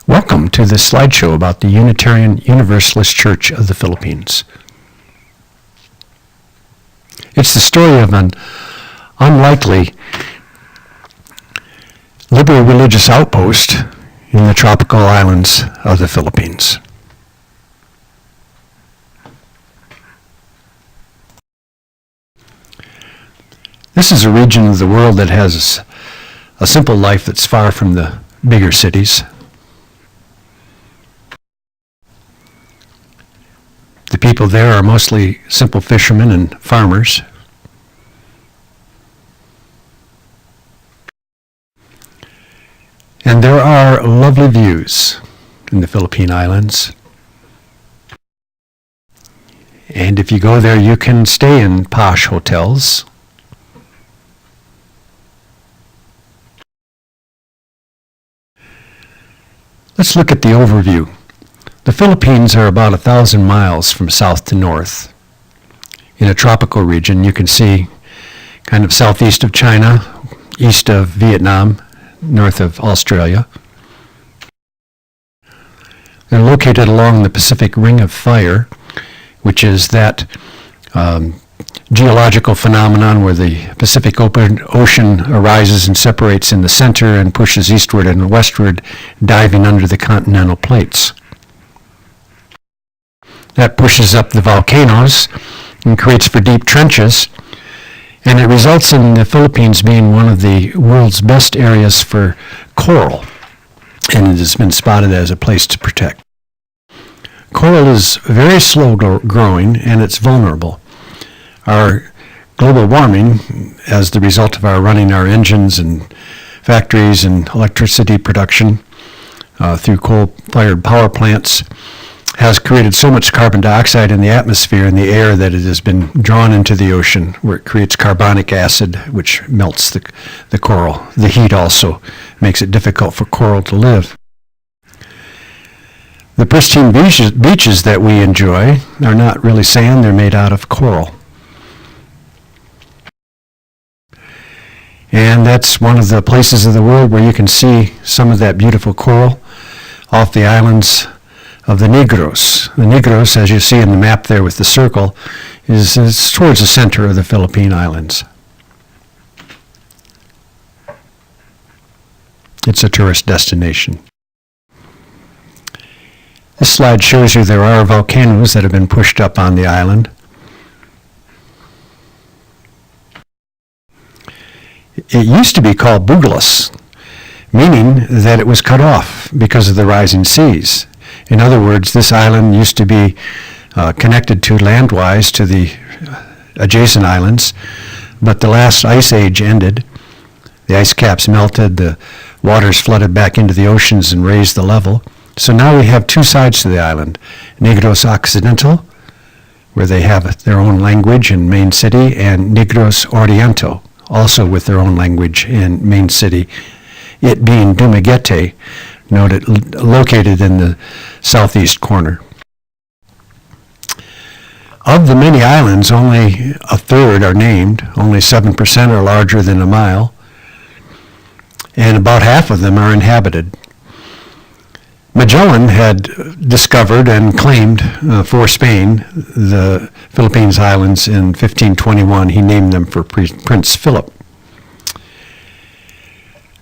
Welcome to this slideshow about the Unitarian Universalist Church of the Philippines. It's the story of an unlikely liberal religious outpost in the tropical islands of the Philippines. This is a region of the world that has a simple life that's far from the bigger cities. The people there are mostly simple fishermen and farmers. And there are lovely views in the Philippine Islands. And if you go there, you can stay in posh hotels. Let's look at the overview. The Philippines are about 1,000 miles from south to north. In a tropical region, you can see kind of southeast of China, east of Vietnam, north of Australia. They're located along the Pacific Ring of Fire, which is that geological phenomenon where the Pacific Ocean arises and separates in the center and pushes eastward and westward, diving under the continental plates. That pushes up the volcanoes and creates for deep trenches, and it results in the Philippines being one of the world's best areas for coral, and it has been spotted as a place to protect. Coral is very slow growing, and it's vulnerable. Our global warming, as the result of our running our engines and factories and electricity production through coal-fired power plants, has created so much carbon dioxide in the atmosphere and the air that it has been drawn into the ocean, where it creates carbonic acid, which melts the coral. The heat also makes it difficult for coral to live. The pristine beaches that we enjoy are not really sand, they're made out of coral. And that's one of the places of the world where you can see some of that beautiful coral off the islands of the Negros. The Negros, as you see in the map there with the circle, is towards the center of the Philippine Islands. It's a tourist destination. This slide shows you there are volcanoes that have been pushed up on the island. It used to be called Bugalas, meaning that it was cut off because of the rising seas. In other words, this island used to be connected to landwise to the adjacent islands, but the last ice age ended. The ice caps melted, the waters flooded back into the oceans and raised the level. So now we have two sides to the island, Negros Occidental, where they have their own language and main city, and Negros Oriental, also with their own language and main city, it being Dumaguete, located in the southeast corner. Of the many islands, only a third are named. Only 7% are larger than a mile, and about half of them are inhabited. Magellan had discovered and claimed for Spain the Philippines Islands in 1521. He named them for Prince Philip.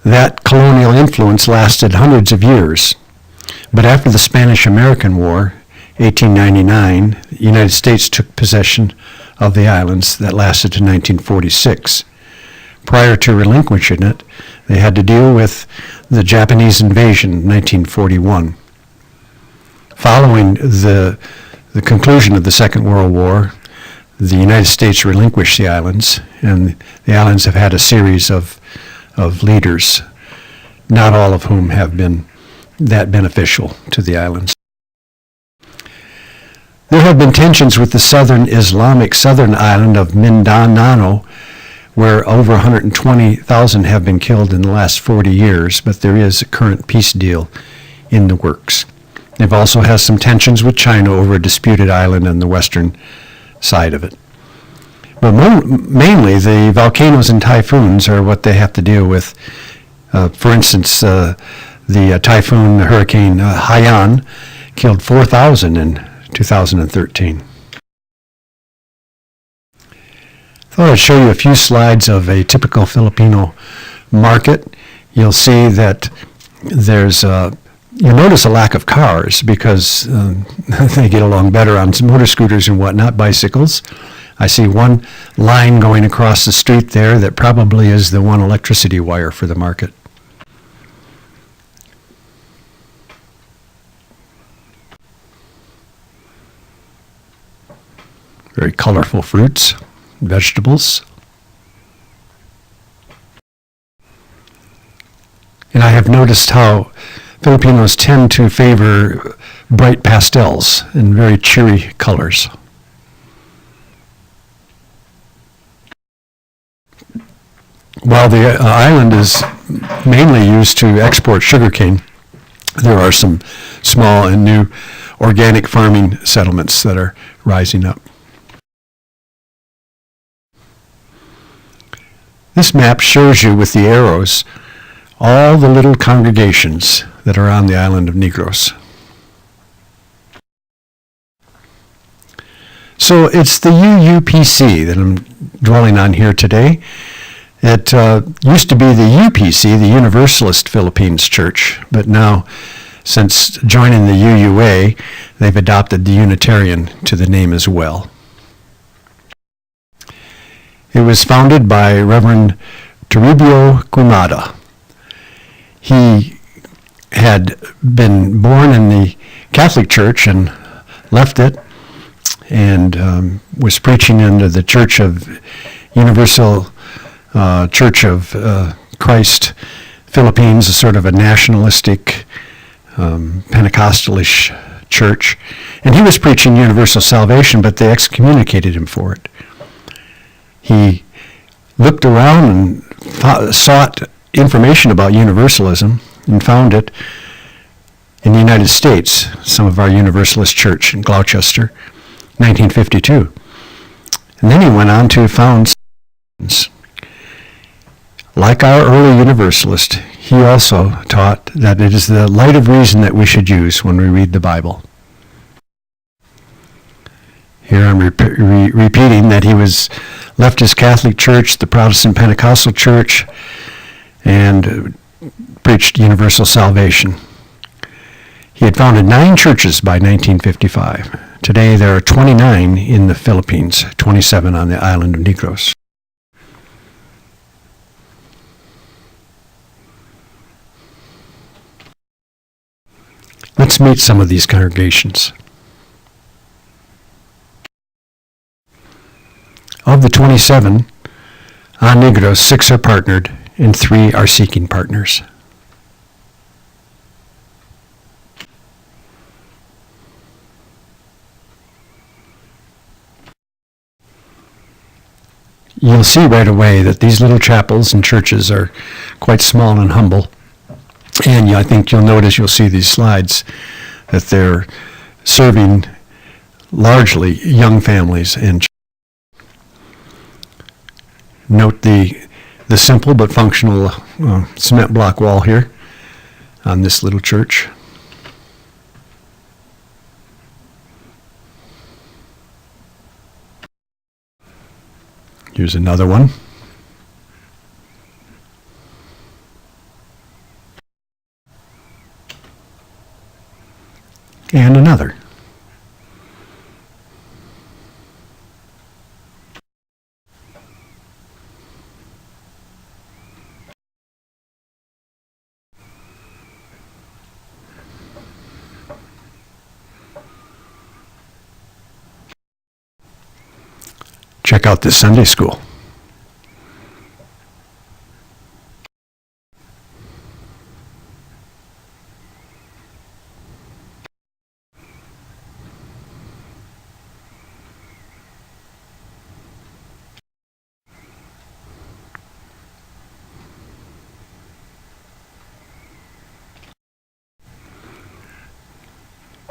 That colonial influence lasted hundreds of years, but after the Spanish-American War, 1899, the United States took possession of the islands that lasted to 1946. Prior to relinquishing it, they had to deal with the Japanese invasion in 1941. Following the conclusion of the Second World War, the United States relinquished the islands, and the islands have had a series of leaders, not all of whom have been that beneficial to the islands. There have been tensions with the southern island of Mindanao, where over 120,000 have been killed in the last 40 years, but there is a current peace deal in the works. They've also had some tensions with China over a disputed island on the western side of it. But mainly the volcanoes and typhoons are what they have to deal with. For instance, the the typhoon, the Hurricane Haiyan, killed 4,000 in 2013. I thought I'd show you a few slides of a typical Filipino market. You'll see that you'll notice a lack of cars because they get along better on motor scooters and whatnot, bicycles. I see one line going across the street there that probably is the one electricity wire for the market. Very colorful fruits, vegetables. And I have noticed how Filipinos tend to favor bright pastels and very cheery colors. While the island is mainly used to export sugarcane, there are some small and new organic farming settlements that are rising up. This map shows you with the arrows all the little congregations that are on the island of Negros. So it's the UUPC that I'm dwelling on here today. It used to be the UPC, the Universalist Philippines Church, but now, since joining the UUA, they've adopted the Unitarian to the name as well. It was founded by Reverend Toribio Quimada. He had been born in the Catholic Church and left it and was preaching into the Church of Universal Church of Christ Philippines, a sort of a nationalistic Pentecostalish church. And he was preaching universal salvation, but they excommunicated him for it. He looked around and sought information about universalism and found it in the United States, some of our Universalist church in Gloucester, 1952. And then he went on to found, like our early Universalist, he also taught that it is the light of reason that we should use when we read the Bible. Here I'm repeating that he left his Catholic church, the Protestant Pentecostal church, and preached universal salvation. He had founded 9 churches by 1955. Today there are 29 in the Philippines, 27 on the island of Negros. Let's meet some of these congregations. Of the 27 on Negros, 6 are partnered and 3 are seeking partners. You'll see right away that these little chapels and churches are quite small and humble. And I think you'll see these slides that they're serving largely young families and children. Note the simple but functional cement block wall here on this little church. Here's another one. And another. Check out this Sunday school.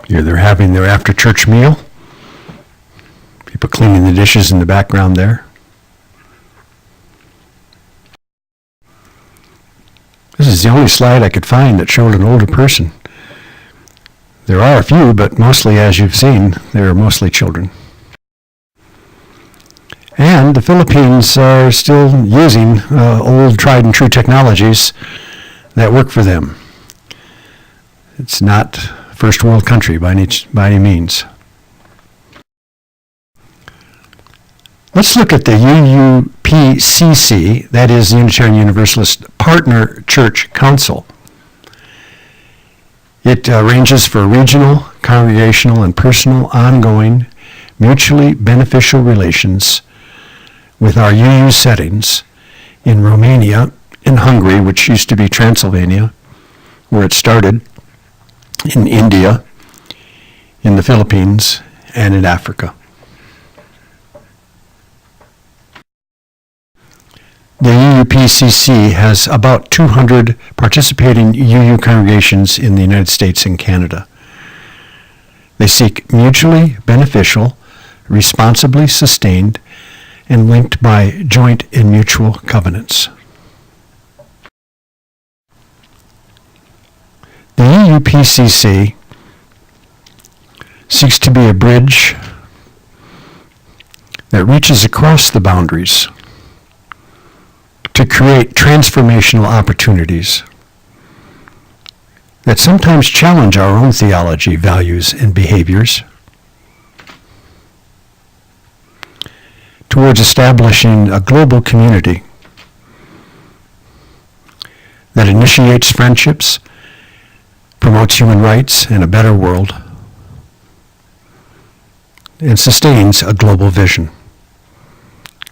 Here they're having their after-church meal. People cleaning the dishes in the background there. This is the only slide I could find that showed an older person. There are a few, but mostly, as you've seen, they're mostly children. And the Philippines are still using old tried and true technologies that work for them. It's not a first world country by any means. Let's look at the UUPCC, that is the Unitarian Universalist Partner Church Council. It arranges for regional, congregational, and personal ongoing, mutually beneficial relations with our UU settings in Romania, in Hungary, which used to be Transylvania, where it started, in India, in the Philippines, and in Africa. The UUPCC has about 200 participating UU congregations in the United States and Canada. They seek mutually beneficial, responsibly sustained, and linked by joint and mutual covenants. The UUPCC seeks to be a bridge that reaches across the boundaries to create transformational opportunities that sometimes challenge our own theology, values, and behaviors towards establishing a global community that initiates friendships, promotes human rights and a better world, and sustains a global vision.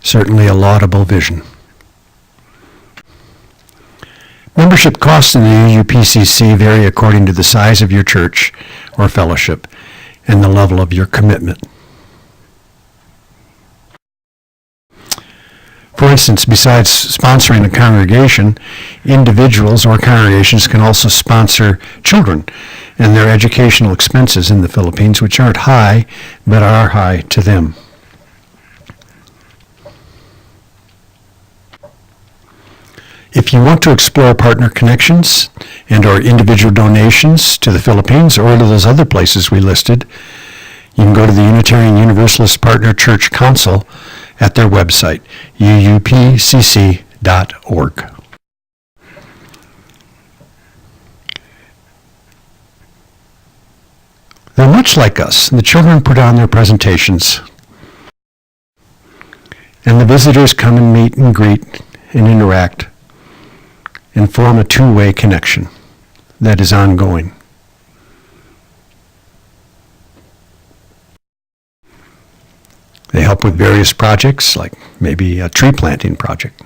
Certainly a laudable vision. Membership costs in the UUPCC vary according to the size of your church or fellowship and the level of your commitment. For instance, besides sponsoring a congregation, individuals or congregations can also sponsor children and their educational expenses in the Philippines, which aren't high, but are high to them. If you want to explore partner connections and or individual donations to the Philippines or to those other places we listed, you can go to the Unitarian Universalist Partner Church Council at their website, uupcc.org. They're much like us. The children put on their presentations, and the visitors come and meet and greet and interact and form a two-way connection that is ongoing. They help with various projects, like maybe a tree planting project.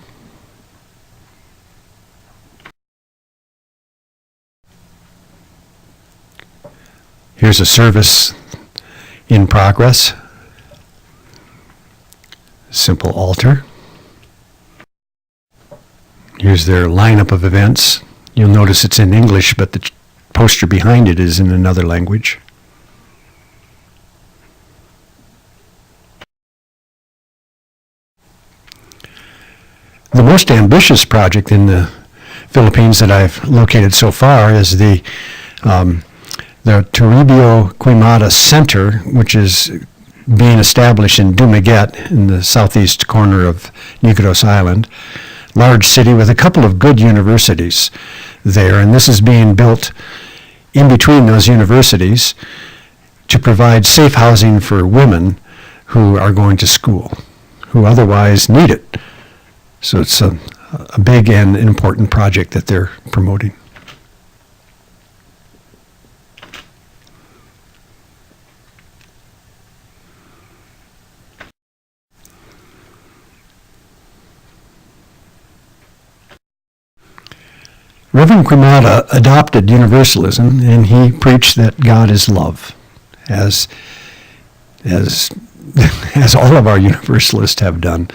Here's a service in progress. Simple altar. Here's their lineup of events. You'll notice it's in English, but the poster behind it is in another language. The most ambitious project in the Philippines that I've located so far is the Toribio Quimada Center, which is being established in Dumaguete in the southeast corner of Negros Island. Large city with a couple of good universities there, and this is being built in between those universities to provide safe housing for women who are going to school, who otherwise need it. So it's a big and important project that they're promoting. Reverend Quimada adopted Universalism, and he preached that God is love, as all of our Universalists have done.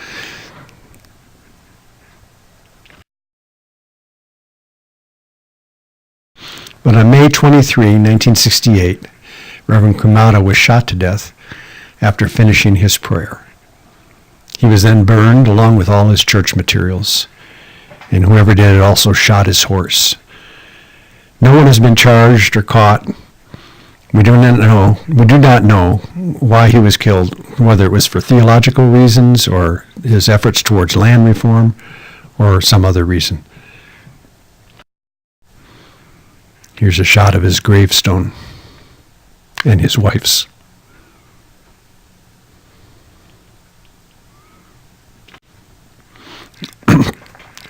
But on May 23, 1968, Reverend Quimada was shot to death after finishing his prayer. He was then burned along with all his church materials. and whoever did it also shot his horse. No one has been charged or caught. We do not know why he was killed, whether it was for theological reasons or his efforts towards land reform or some other reason. Here's a shot of his gravestone and his wife's.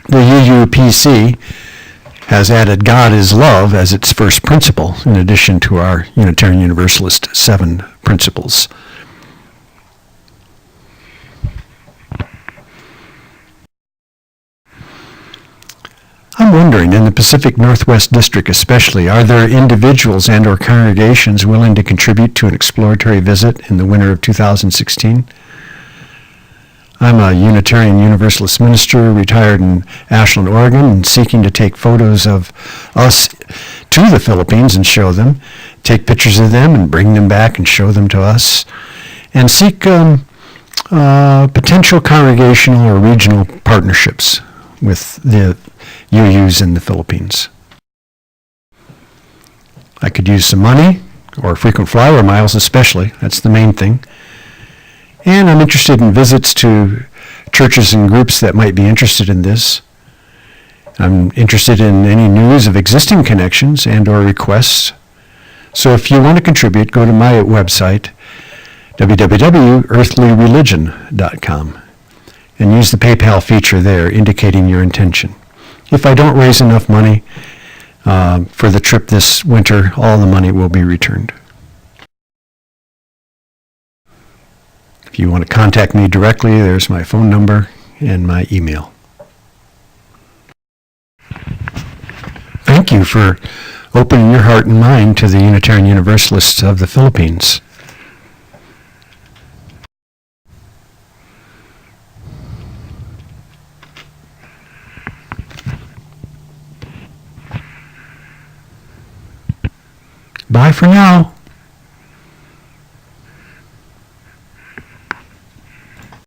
The UUPC has added God is love as its first principle, in addition to our Unitarian Universalist 7 principles. I'm wondering, in the Pacific Northwest District especially, are there individuals and or congregations willing to contribute to an exploratory visit in the winter of 2016? I'm a Unitarian Universalist minister, retired in Ashland, Oregon, and seeking to take photos of us to the Philippines and show them, take pictures of them and bring them back and show them to us, and seek potential congregational or regional partnerships with the UUs in the Philippines. I could use some money, or frequent flyer miles especially, that's the main thing. And I'm interested in visits to churches and groups that might be interested in this. I'm interested in any news of existing connections and or requests. So if you want to contribute, go to my website, www.earthlyreligion.com, and use the PayPal feature there indicating your intention. If I don't raise enough money for the trip this winter, all the money will be returned. If you want to contact me directly, there's my phone number and my email. Thank you for opening your heart and mind to the Unitarian Universalists of the Philippines. Bye for now.